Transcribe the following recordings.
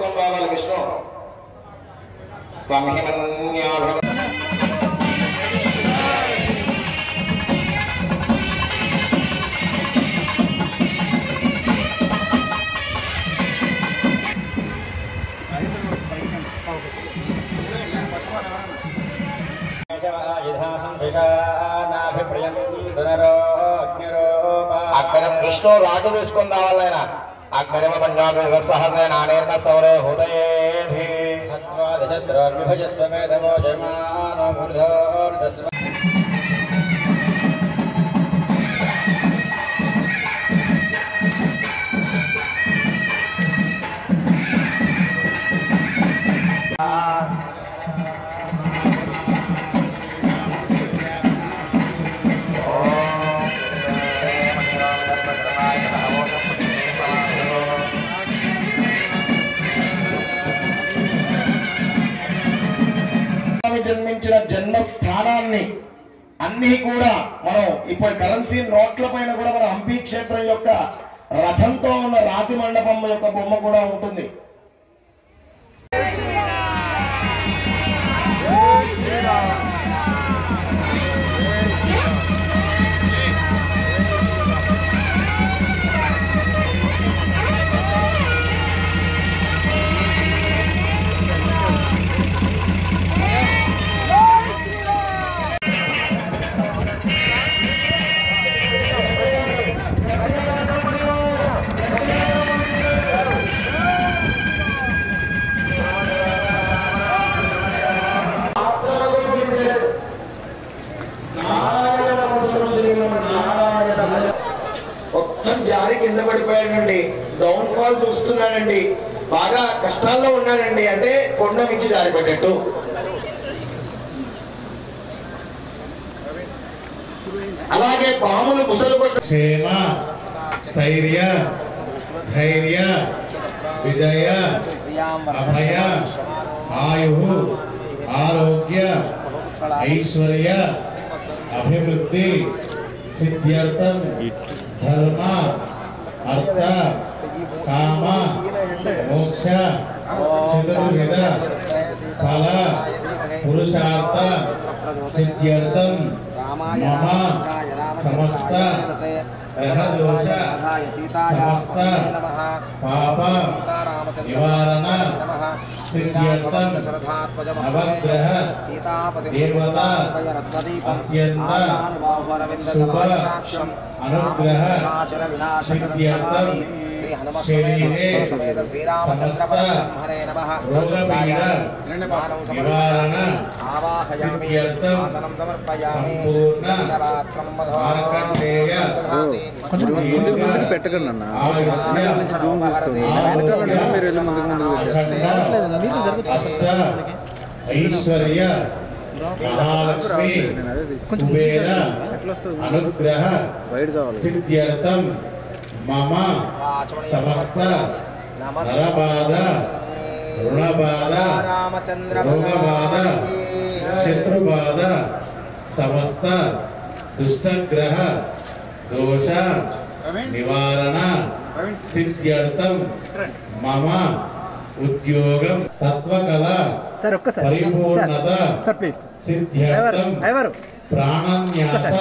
తీసుకొని రావాలి విష్ణు. అగ్రం విష్ణు రాటు తీసుకొని రావాలి ఆయన. అగ్నిమ పంచాగ్ర సహస్ర నానేర్న సౌరే హృదయేధి సత్వాదిశద్రోర్విభజస్వమేధవో జన్మానో మూర్ధోర్దస్వ. జన్మించిన జన్మస్థానాన్ని అన్ని కూడా మనం ఇప్పుడు కరెన్సీ నోట్ల పైన కూడా మన హంపి క్షేత్రం యొక్క రథంతో ఉన్న రాతి మండపం యొక్క బొమ్మ కూడా ఉంటుంది. జారి కింద పడిపోయాడండి. డౌన్ ఫాల్ చూస్తున్నానండి. బాగా కష్టాల్లో ఉన్నానండి. అంటే కొండ మించి జారిపడ్డట్టు. అలాగే పాములు ముసలు క్షేమ స్థైర్య ధైర్య విజయ అభయ ఆయు ఆరోగ్య ఐశ్వర్య అభివృద్ధి సిద్ధ్యర్థం ధర్మ అర్థ కామ మోక్ష చతుర్విధ ఫల పురుషార్థ సిద్ధ్యర్థం మమ సమస్త గ్రహదోష సమస్త పాప నివారణ సిద్ధ్యర్థం నవగ్రహ దేవతా అత్యంత శుభ అనుగ్రహ సిద్ధ్యర్థం శరీరే సమస్త రోగపీడ నివారణ సిద్ధ్యర్థం సంపూర్ణ మార్కండేయ అష్ట ఐశ్వర్య మహాలక్ష్మి కుబేర అనుగ్రహ సిద్ధ్యర్థం మమ సమస్త నరబాధ రుణబాధ రోగబాధ శత్రుబాధ సమస్త దుష్టగ్రహ దోష నివారణ సిద్ధ్యర్థం మమ ఉద్యోగం తత్వకళ పరిపూర్ణత సిద్ధ్యర్థం ప్రాణన్యాస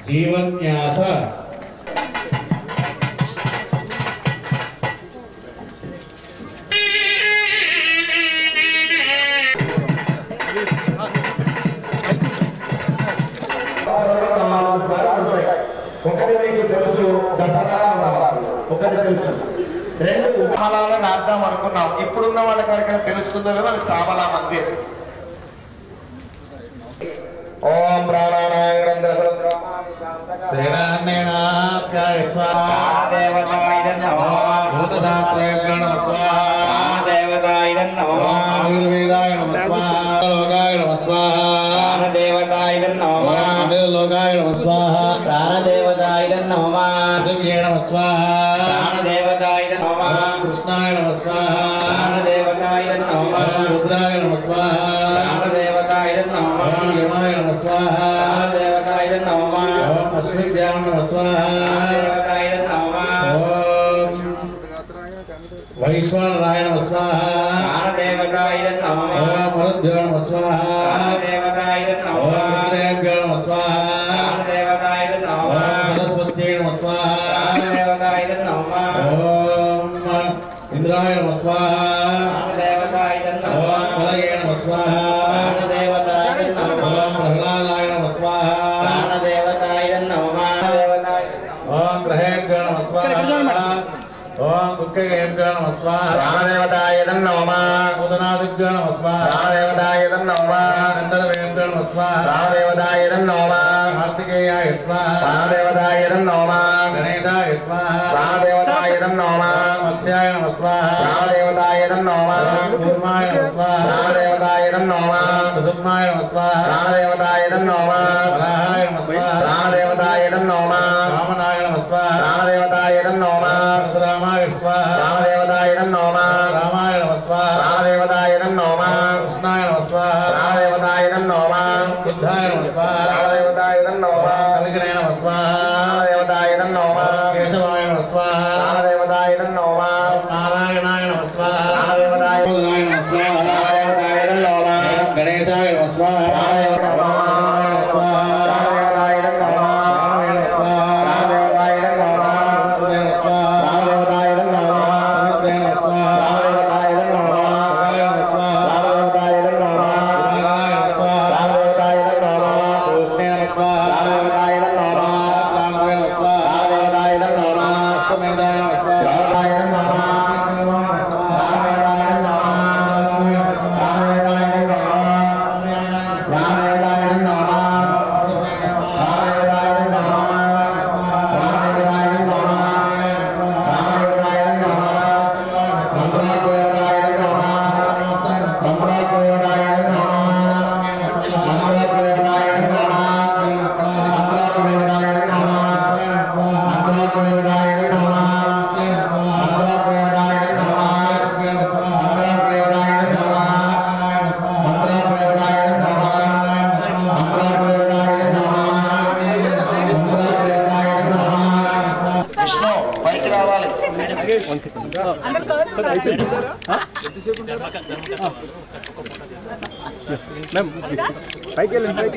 జీవన్యాస ఒకటి మీకు తెలుసు దసరా ఒకటి తెలుసు. రెండు సామలాలను రాద్దాం అనుకున్నాం. ఇప్పుడున్న వాళ్ళకి ఎవరికైనా తెలుస్తుందో లేదో అది సామలా మందిర్. ఓం ప్రాణానాయ ఆయుర్వేదాయ నమ స్వాహ లోకాయ నమ స్వాహ దేవతాయ నమ లోకాయ నమ స్వాహ ప్రాణదేవతాయ నమ పృథివ్యై నమ స్వాహ ప్రాణదేవతాయ నమ కృష్ణాయ నమ స్వాహ ప్రాణదేవతాయ నమ రుద్రాయ నమ స్వాహ ప్రాణదేవతాయ నమ యమాయ నమ స్వాహ ప్రాణదేవతాయ నమ అశ్విద్యాయ నమ స్వాహ ప్రాణదేవతాయ నమ ఓం వైశ్వానరాయ प्राणाय नमः स्वाहा प्राणदेवताय नमः ओम मरुद्भ्यो नमः स्वाहा प्राणदेवताय नमः ओम रुद्रेभ्यो नमः स्वाहा प्राणदेवताय नमः ओम सरस्वत्यै नमः स्वाहा प्राणदेवताय नमः ओम इंद्राय नमः स्वाहा प्राणदेवताय नमः ओम बलये नमः स्वाहा प्राणदेवताय नमः ओम प्रह्लादाय नमः स्वाहा प्राणदेवताय नमः ओम ग्रहेभ्यो नमः स्वाहा ओम दुःखेभ्यो नमः स्वाहा प्राणदेवताय नमः उदनादिभ्यो नमः स्वाहा प्राणदेवताय नमः गन्धर्वेभ्यो नमः स्वाहा प्राणदेवताय नमः कार्तिकेयाय स्वाहा प्राणदेवताय नमः गणेशाय स्वाहा प्राणदेवताय नमः मत्स्याय नमः स्वाहा प्राणदेवताय नमः कूर्माय नमः स्वाहा प्राणदेवताय नमः कुसुमाय नमः स्वाहा प्राणदेवताय नमः वराहाय नमः स्वाहा प्राणदेवताय नमः वामनाय नमः स्वाहा प्राणदेवताय नमः परशुरामाय स्वाहा प्राणदेवताय नमः रामाय नमः स्वाहा प्राणदेवताय नमः कृष्णाय नमः स्वाहा प्राणदेवताय नमः बुद्धाय नमः स्वाहा प्राणदेवताय नमः कलिगणे नमः स्वाहा प्राणदेवताय नमः केशवाय नमः स्वाहा प्राणदेवताय नमः नारायणाय नमः स्वाहा प्राणदेवताय बोधनाय नमः स्वाहा प्राणदेवताय नमः गणेशाय नमः स्वाहा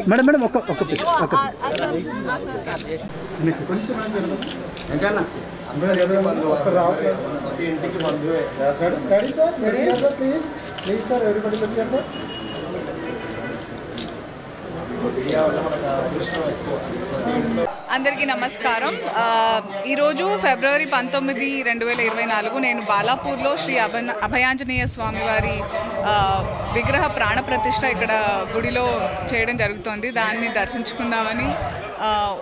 మేడం మేడం ఒక్క అందరికీ నమస్కారం. ఈరోజు ఫిబ్రవరి 19, 2024 నేను బాలాపూర్లో శ్రీ అభయాంజనేయ స్వామి వారి విగ్రహ ప్రాణ ప్రతిష్ఠ ఇక్కడ గుడిలో చేయడం జరుగుతోంది. దాన్ని దర్శించుకుందామని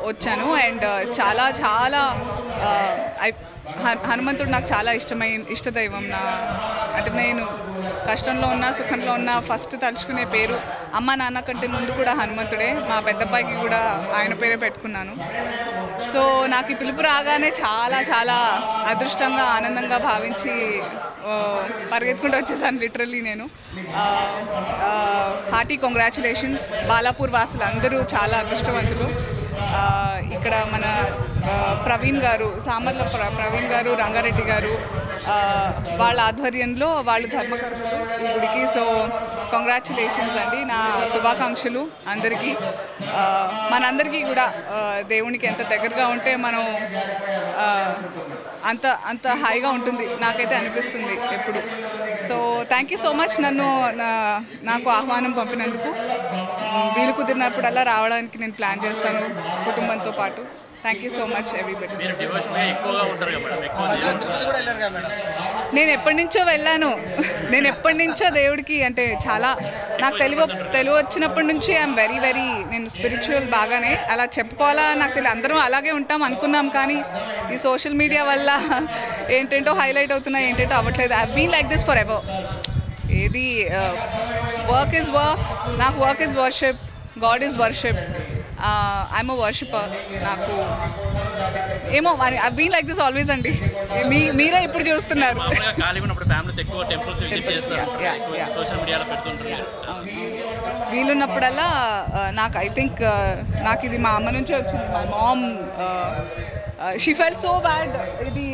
వచ్చాను. అండ్ చాలా చాలా హనుమంతుడు నాకు చాలా ఇష్టదైవం. అంటే నేను కష్టంలో ఉన్నా సుఖంలో ఉన్నా ఫస్ట్ తలుచుకునే పేరు అమ్మ నాన్న కంటే ముందు కూడా హనుమంతుడే. మా పెద్దబ్బాయికి కూడా ఆయన పేరే పెట్టుకున్నాను. సో నాకు ఈ పిలుపు రాగానే చాలా చాలా అదృష్టంగా ఆనందంగా భావించి పరిగెత్తుకుంటూ వచ్చేసాను లిటరల్లీ నేను. Hearty congratulations. బాలాపూర్ వాసులు అందరూ చాలా అదృష్టవంతులు. ఇక్కడ మన ప్రవీణ్ గారు, సామర్ల ప్రవీణ్ గారు, రంగారెడ్డి గారు వాళ్ళ ఆధ్వర్యంలో వాళ్ళు ధర్మకర్తలు ఈ గుడికి. సో కంగ్రాచులేషన్స్ అండి, నా శుభాకాంక్షలు అందరికీ. మనందరికీ కూడా దేవునికి ఎంత దగ్గరగా ఉంటే మనం అంత హాయిగా ఉంటుంది నాకైతే అనిపిస్తుంది ఎప్పుడు. So thank you so much నాకు ఆహ్వానం పంపినందుకు. వీలు కుదిరినప్పుడల్లా రావడానికి నేను ప్లాన్ చేస్తాను కుటుంబంతో పాటు. Thank you so much everybody. నేను ఎప్పటి నుంచో వెళ్ళాను. నేను ఎప్పటి నుంచో దేవుడికి అంటే చాలా నాకు తెలివి వచ్చినప్పటి నుంచి ఐఎమ్ వెరీ నేను స్పిరిచువల్ బాగానే అలా చెప్పుకోవాలా నాకు తెలియదు. అందరం అలాగే ఉంటాం అనుకున్నాం, కానీ ఈ సోషల్ మీడియా వల్ల ఏంటేంటో హైలైట్ అవుతున్నాయి, ఏంటేంటో అవ్వట్లేదు. I been like this forever. ఏది వర్క్ ఈజ్ వర్క్, నాకు work is worship, God is worship. I'm a worshipper. నాకు ఏమో I been like this always అండి. మీరే ఇప్పుడు చూస్తున్నారు. వీలున్నప్పుడల్లా నాకు ఐ థింక్ నాకు ఇది మా అమ్మ నుంచే వచ్చింది. My mom she felt so bad. ఇది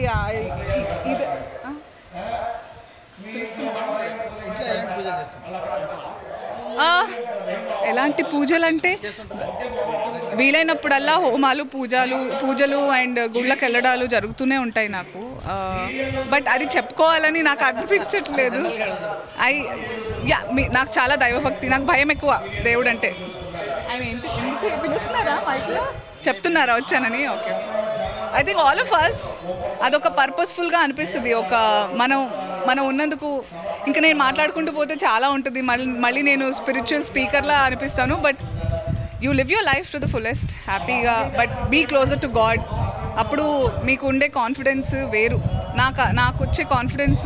ఎలాంటి పూజలు అంటే వీలైనప్పుడల్లా హోమాలు పూజలు అండ్ గుళ్ళకి వెళ్ళడాలు జరుగుతూనే ఉంటాయి నాకు. బట్ అది చెప్పుకోవాలని నాకు అనిపించట్లేదు. నాకు చాలా దైవభక్తి, నాకు భయం ఎక్కువ దేవుడు అంటే. ఆయన ఎందుకు పిలుస్తున్నారా మైక్లో చెప్తున్నారా వచ్చానని? Okay, I think all of us అదొక పర్పస్ఫుల్గా అనిపిస్తుంది. మనం ఉన్నందుకు ఇంకా నేను మాట్లాడుకుంటూ పోతే చాలా ఉంటుంది. మళ్ళీ నేను స్పిరిచువల్ స్పీకర్లా అనిపిస్తాను. But you live your life to the fullest హ్యాపీగా, but be closer to God. అప్పుడు మీకు ఉండే కాన్ఫిడెన్స్ వేరు. నాకు వచ్చే కాన్ఫిడెన్స్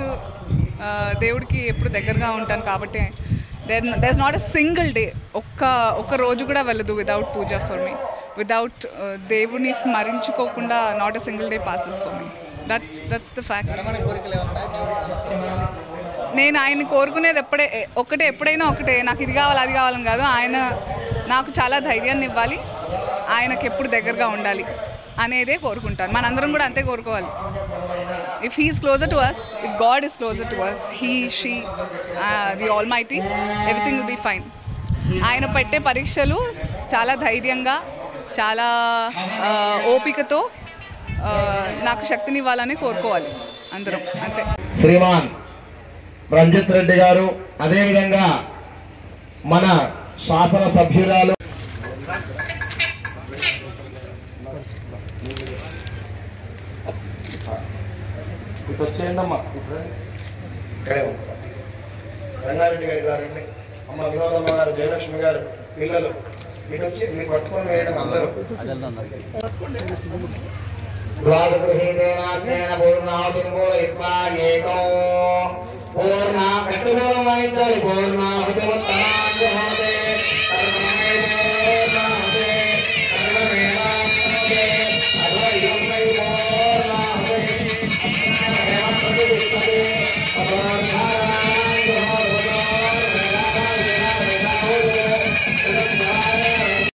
దేవుడికి ఎప్పుడు దగ్గరగా ఉంటాను కాబట్టి there is not a single day, ఒక్క రోజు కూడా వెళ్ళదు without puja for me. Without దేవుని స్మరించుకోకుండా not a single day passes for me. That's the fact. నేను ఆయన కోరుకునేది ఎప్పుడైనా ఒకటే, నాకు ఇది కావాలి అది కావాలని కాదు. ఆయన నాకు చాలా ధైర్యాన్ని ఇవ్వాలి, ఆయనకి ఎప్పుడు దగ్గరగా ఉండాలి అనేదే కోరుకుంటాను. మనందరం కూడా అంతే కోరుకోవాలి. If he is closer to us, if God is closer to us, he, she, the Almighty, everything will be fine. ఆయన పెట్టే పరీక్షలు చాలా ధైర్యంగా, చాలా ఓపికతో నాకు శక్తినివ్వాలని కోరుకోవాలి అందరం, అంతే. శ్రీమాన్ రంజిత్ రెడ్డి గారు, అదేవిధంగా మన శాసన సభ్యురాలు వచ్చేయండమ్మా, రంగారెడ్డి గారండి, అమ్మ వినోదమ్మ గారు, జయలక్ష్మి గారు, పిల్లలు మీకు వచ్చి మీకు పట్టుకొని వేయడం అందరూ పూర్ణ వాయించాలి. పూర్ణ